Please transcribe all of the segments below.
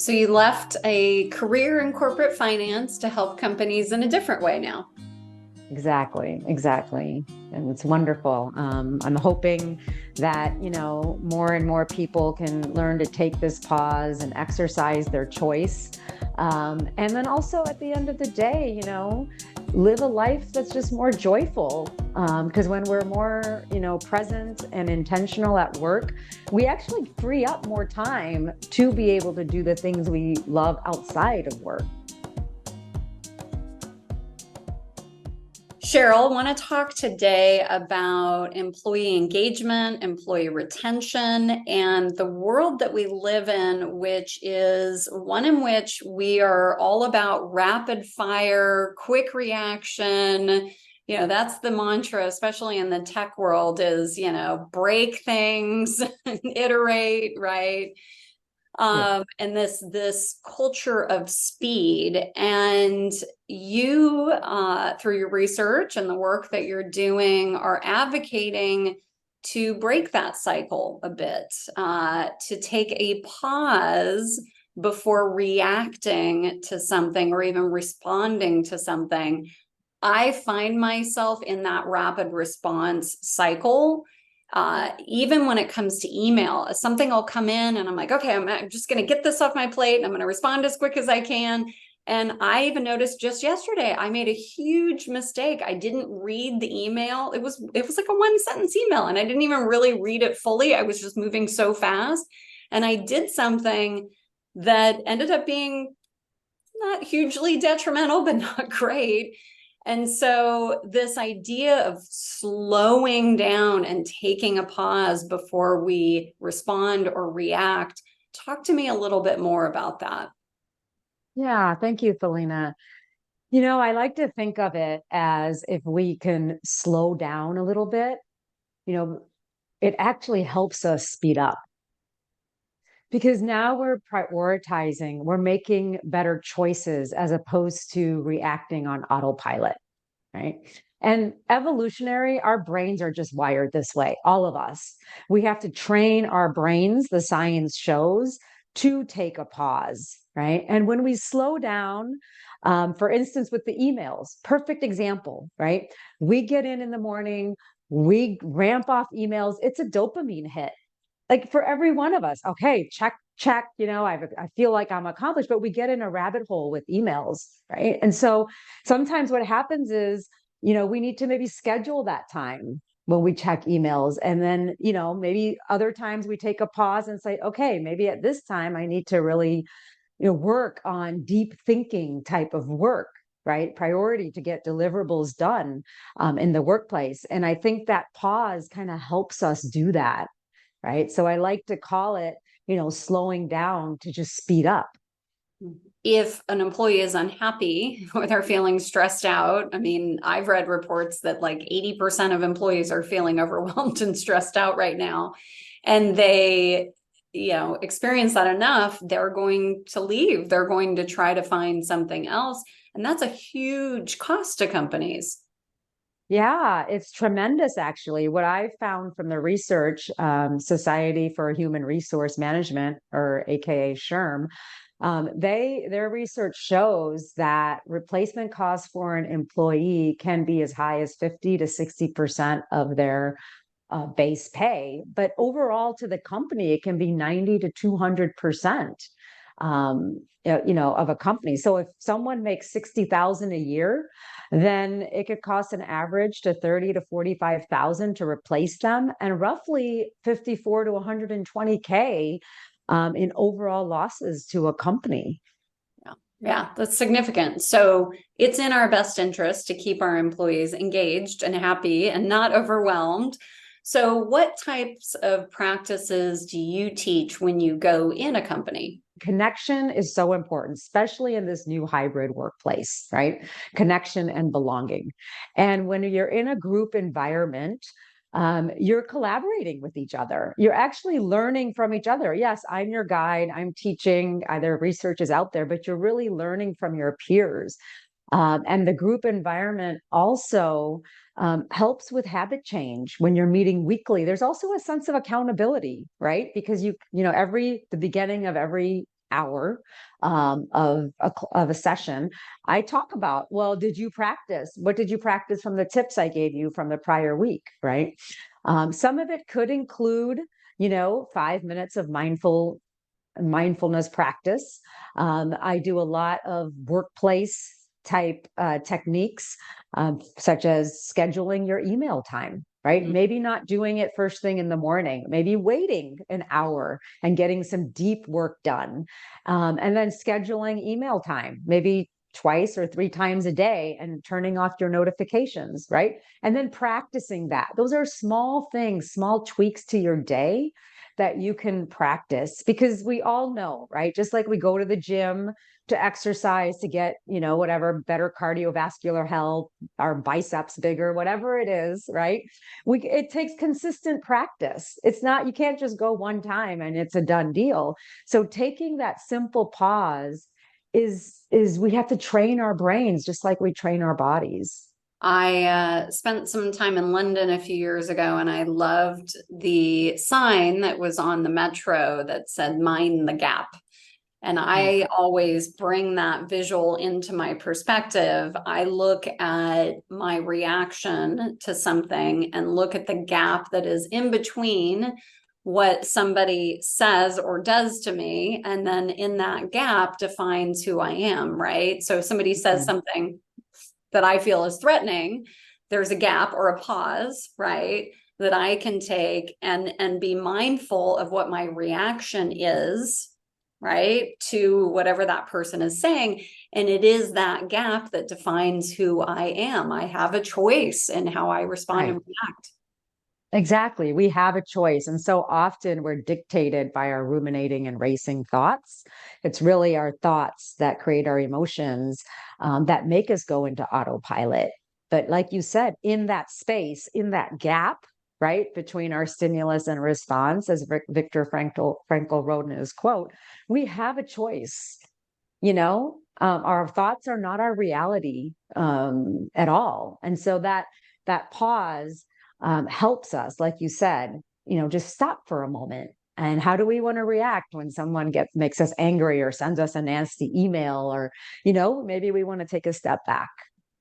So you left a career in corporate finance to help companies in a different way now. Exactly, exactly. And it's wonderful. I'm hoping that, more and more people can learn to take this pause and exercise their choice. And then also at the end of the day, live a life that's just more joyful. Because when we're more, present and intentional at work, we actually free up more time to be able to do the things we love outside of work. Cheryl, want to talk today about employee engagement, employee retention, and the world that we live in, which is one in which we are all about rapid fire, quick reaction. That's the mantra, especially in the tech world, is, break things, iterate, right? Yeah. And this culture of speed. And you, through your research and the work that you're doing, are advocating to break that cycle a bit, to take a pause before reacting to something or even responding to something. I find myself in that rapid response cycle. Even when it comes to email, something will come in and I'm like, okay, I'm just going to get this off my plate and I'm going to respond as quick as I can. And I even noticed just yesterday, I made a huge mistake. I didn't read the email. It was like a one sentence email and I didn't even really read it fully. I was just moving so fast. And I did something that ended up being not hugely detrimental, but not great. And so this idea of slowing down and taking a pause before we respond or react, talk to me a little bit more about that. Yeah, thank you, Felina. I like to think of it as if we can slow down a little bit, you know, it actually helps us speed up because now we're prioritizing, we're making better choices as opposed to reacting on autopilot, right? And evolutionary, our brains are just wired this way, all of us. We have to train our brains, the science shows, to take a pause, right? And when we slow down, for instance, with the emails, perfect example, right? We get in the morning, we ramp off emails, it's a dopamine hit. Like for every one of us, okay, check, check, I feel like I'm accomplished, but we get in a rabbit hole with emails, right? And so sometimes what happens is, we need to maybe schedule that time when we check emails. And then, maybe other times we take a pause and say, okay, maybe at this time I need to really, work on deep thinking type of work, right? Priority to get deliverables done in the workplace. And I think that pause kind of helps us do that, right? So I like to call it, slowing down to just speed up. If an employee is unhappy or they're feeling stressed out, I mean, I've read reports that like 80% of employees are feeling overwhelmed and stressed out right now. And they, experience that enough, they're going to leave. They're going to try to find something else. And that's a huge cost to companies. Yeah, it's tremendous, actually. What I found from the research, Society for Human Resource Management, or AKA SHRM, their research shows that replacement costs for an employee can be as high as 50 to 60% of their base pay, but overall to the company, it can be 90 to 200%. Of a company. So if someone makes 60,000 a year, then it could cost an average to 30 to 45,000 to replace them, and roughly 54 to 120K in overall losses to a company. Yeah, that's significant. So it's in our best interest to keep our employees engaged and happy and not overwhelmed. So, what types of practices do you teach when you go in a company? Connection is so important, especially in this new hybrid workplace, right? Connection and belonging. And when you're in a group environment, you're collaborating with each other. You're actually learning from each other. Yes, I'm your guide, I'm teaching, either research is out there, but you're really learning from your peers. And the group environment also helps with habit change when you're meeting weekly. There's also a sense of accountability, right? Because the beginning of every hour of a session, I talk about, well, did you practice? What did you practice from the tips I gave you from the prior week, right? Some of it could include, 5 minutes of mindfulness practice. I do a lot of workplace type techniques, such as scheduling your email time, right? Mhm. Maybe not doing it first thing in the morning, maybe waiting an hour and getting some deep work done. And then scheduling email time, maybe twice or three times a day, and turning off your notifications, right? And then practicing that. Those are small things, small tweaks to your day that you can practice, because we all know, right? Just like we go to the gym to exercise to get, whatever, better cardiovascular health, our biceps bigger, whatever it is, right? It takes consistent practice. It's not, you can't just go one time and it's a done deal. So taking that simple pause is we have to train our brains just like we train our bodies. I spent some time in London a few years ago, and I loved the sign that was on the metro that said "Mind the Gap." And Mm. I always bring that visual into my perspective. I look at my reaction to something and look at the gap that is in between what somebody says or does to me. And then in that gap defines who I am, right? So if somebody says Mm. something that I feel is threatening, there's a gap or a pause, right? That I can take and be mindful of what my reaction is, right, to whatever that person is saying. And it is that gap that defines who I am. I have a choice in how I respond and Right. react. Exactly. We have a choice. And so often we're dictated by our ruminating and racing thoughts. It's really our thoughts that create our emotions, that make us go into autopilot. But like you said, in that space, in that gap, right, between our stimulus and response, as Viktor Frankl wrote in his quote, we have a choice. Our thoughts are not our reality, at all. And so that pause, helps us, like you said, just stop for a moment. And how do we want to react when someone makes us angry or sends us a nasty email, or, maybe we want to take a step back.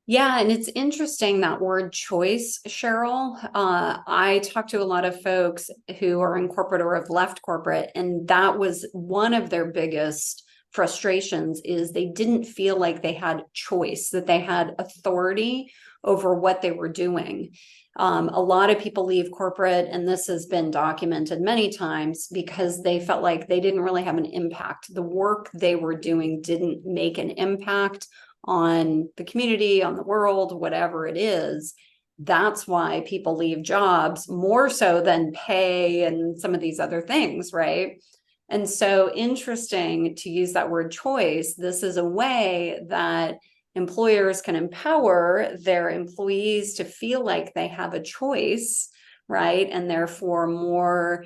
Yeah, and it's interesting that word choice, Cheryl. I talk to a lot of folks who are in corporate or have left corporate, and that was one of their biggest frustrations is they didn't feel like they had choice, that they had authority over what they were doing. A lot of people leave corporate, and this has been documented many times because they felt like they didn't really have an impact. The work they were doing didn't make an impact on the community, on the world, whatever it is. That's why people leave jobs more so than pay and some of these other things, right? And so interesting to use that word choice. This is a way that employers can empower their employees to feel like they have a choice, right? And therefore more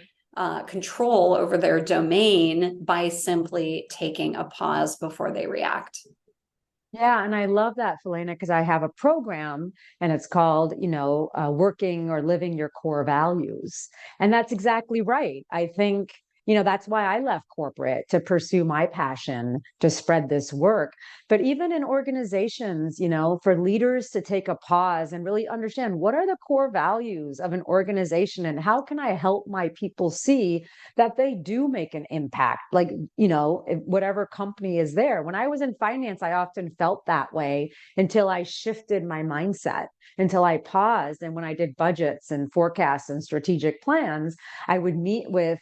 control over their domain by simply taking a pause before they react. Yeah, and I love that, Felina, because I have a program and it's called, Working or Living Your Core Values. And that's exactly right. I think, that's why I left corporate, to pursue my passion to spread this work. But even in organizations, for leaders to take a pause and really understand, what are the core values of an organization and how can I help my people see that they do make an impact? Like, whatever company is there. When I was in finance, I often felt that way until I shifted my mindset, until I paused. And when I did budgets and forecasts and strategic plans, I would meet with,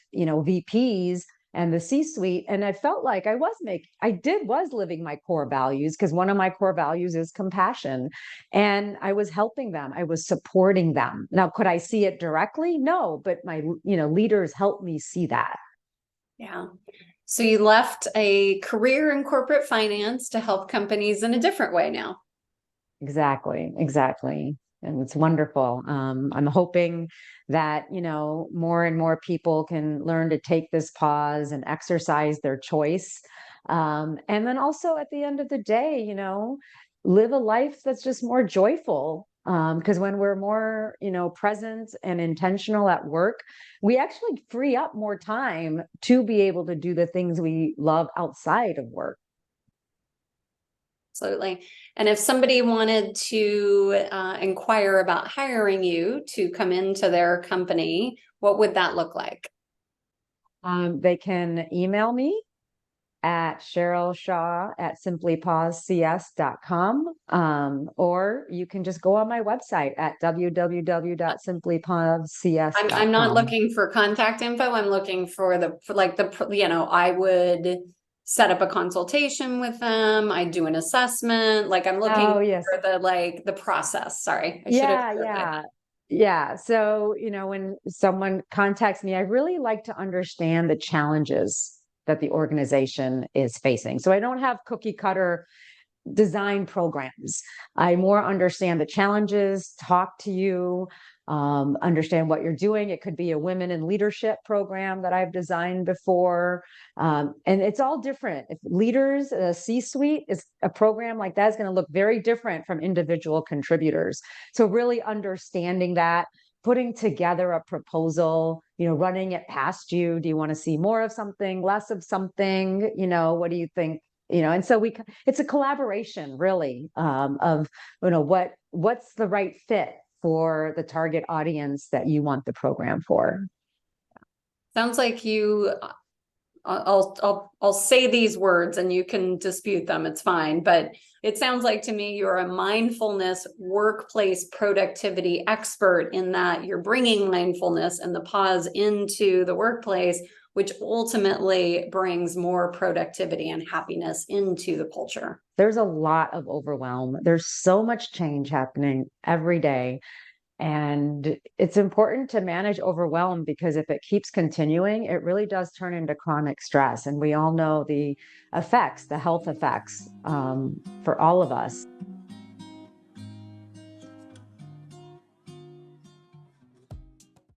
VPs and the C-suite, and I felt like I was living my core values, because one of my core values is compassion, and I was helping them, I was supporting them. Now, could I see it directly? No, but my leaders helped me see that. Yeah. So you left a career in corporate finance to help companies in a different way now. Exactly, exactly. And it's wonderful. I'm hoping that, more and more people can learn to take this pause and exercise their choice. And then also at the end of the day, live a life that's just more joyful. Because when we're more, present and intentional at work, we actually free up more time to be able to do the things we love outside of work. Absolutely. And if somebody wanted to inquire about hiring you to come into their company, what would that look like? They can email me at Cheryl Shah at simplypausecs.com. Or you can just go on my website at I'm not www.simplypausecs.com. looking for contact info. I'm looking for I would set up a consultation with them. I do an assessment. Like I'm looking Oh, yes. for the process. Sorry, I should have Yeah, clarified yeah. that. Yeah. So, when someone contacts me, I really like to understand the challenges that the organization is facing. So I don't have cookie cutter design programs. I more understand the challenges, talk to you, understand what you're doing. It could be a women in leadership program that I've designed before. And it's all different. If leaders, a C-suite is a program like that is going to look very different from individual contributors. So really understanding that, putting together a proposal, running it past you. Do you want to see more of something, less of something? What do you think? And so it's a collaboration really, of what's the right fit for the target audience that you want the program for. Sounds like you I'll say these words and you can dispute them. It's fine. But it sounds like to me you're a mindfulness workplace productivity expert in that you're bringing mindfulness and the pause into the workplace, which ultimately brings more productivity and happiness into the culture. There's a lot of overwhelm. There's so much change happening every day. And it's important to manage overwhelm because if it keeps continuing, it really does turn into chronic stress. And we all know the effects, the health effects, for all of us.